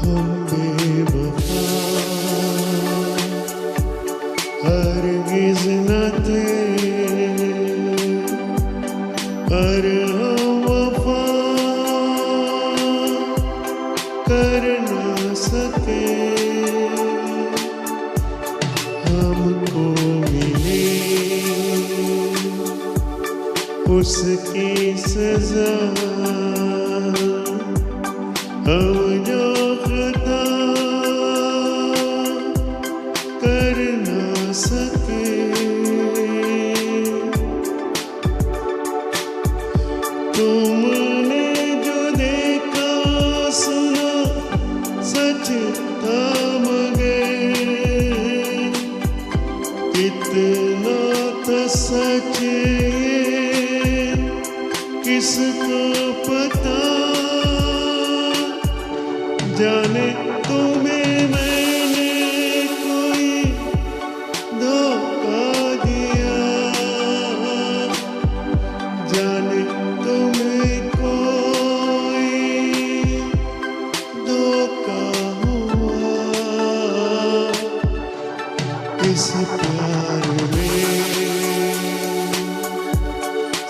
हम बेवफा हरगिज़ न थे, पर हम वफा कर न सके। हमको मिली उसकी सजा, हम जो खता कर न सके। तुमने जो देखा सुना सच था मगर, कितना था सच ये किसको पता। जाने तुम्हें मैंने कोई धोखा दिया, जाने तुम्हें कोई धोखा हुआ। इस प्यार में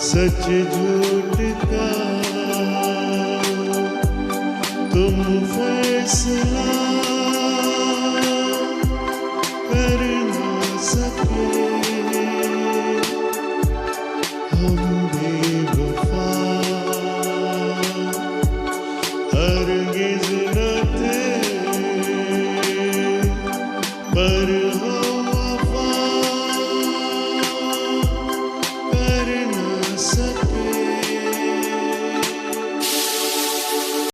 सच झूठ का तुम फैसला कर न सके। हम बेवफा हर